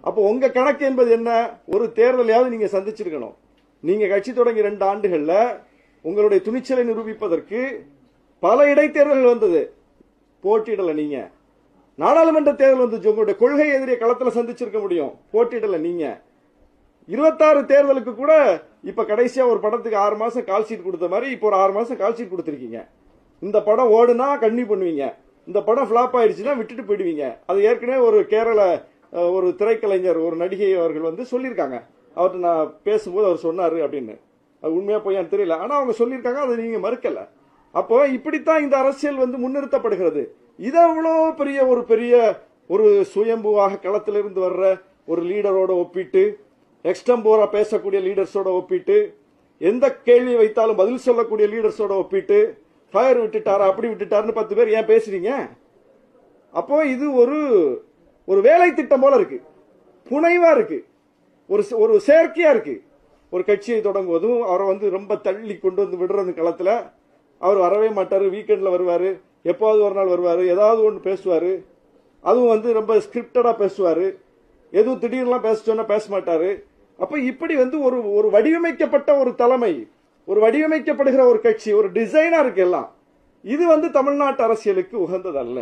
அப்போ உங்க கணக்கு என்பது என்ன? ஒரு தேர்தலையாவது நீங்க சந்திச்சிருக்கணும். நீங்க கட்சி தொடங்கி 2 ஆண்டுகள்ல உங்களுடைய துணிச்சலை நிரூபிப்பதற்கு பல இடைத்தேர்தல்கள் வந்தது, போட்டியிடல. நீங்க நாடாளுமன்ற தேர்தல் வந்து உங்களுடைய கொள்கை எதிரியை களத்தில் சந்திச்சிருக்க முடியும், போட்டியிடல. நீங்க 26 தேர்தலுக்கு கூட இப்ப கடைசியா ஒரு படத்துக்கு 6 மாசம் கால் ஷீட் கொடுத்த மாதிரி இப்ப ஒரு 6 மாசம் கால் ஷீட் கொடுத்திருக்கீங்க. இந்த படம் ஓடுனா கண்ணி பண்ணுவீங்க, இந்த படம் பிளாப் ஆயிடுச்சுன்னா விட்டுட்டு போயிடுவீங்க. அது ஏற்கனவே ஒரு கேரள ஒரு திரைக்கலைஞர், ஒரு நடிகை அவர்கள் வந்து சொல்லியிருக்காங்க. அவர்கிட்ட நான் பேசும்போது அவர் சொன்னாரு அப்படின்னு. அது உண்மையா போயான்னு தெரியல, ஆனா அவங்க சொல்லியிருக்காங்க, அதை நீங்க மறுக்கல. அப்போ இப்படித்தான் இந்த அரசியல் வந்து முன்னிறுத்தப்படுகிறது. இது அவ்வளோ பெரிய ஒரு சுயம்புவாக களத்திலிருந்து வர்ற ஒரு லீடரோட ஒப்பிட்டு, எக்ஸ்டம்போரா பேசக்கூடிய லீடர்ஸோட ஒப்பிட்டு, எந்த கேள்வி வைத்தாலும் பதில் சொல்லக்கூடிய லீடர்ஸோட ஒப்பிட்டு, ஃபயர் விட்டுட்டாரா அப்படி விட்டுட்டாருன்னு 10 பேர் ஏன் பேசுறீங்க? அப்போ இது ஒரு வேலை திட்டம் போல இருக்கு, புனைவா இருக்கு, ஒரு செயற்கையா இருக்கு. ஒரு கட்சியை தொடங்குவதும் அவரை வந்து ரொம்ப தள்ளி கொண்டு வந்து விடுறது களத்துல. அவர் வரவே மாட்டாரு, வீக்கெண்ட்ல வருவாரு, எப்போது ஒரு நாள் வருவாரு, ஏதாவது ஒன்று பேசுவாரு. அதுவும் வந்து ரொம்ப ஸ்கிரிப்டடா பேசுவாரு, எதுவும் திடீர்லாம் பேச சொன்னா பேச மாட்டாரு. அப்ப இப்படி வந்து ஒரு வடிவமைக்கப்பட்ட ஒரு தலைமை, ஒரு வடிவமைக்கப்படுகிற ஒரு கட்சி, ஒரு டிசைனா இருக்கு எல்லாம். இது வந்து தமிழ்நாட்டு அரசியலுக்கு உகந்ததல்ல.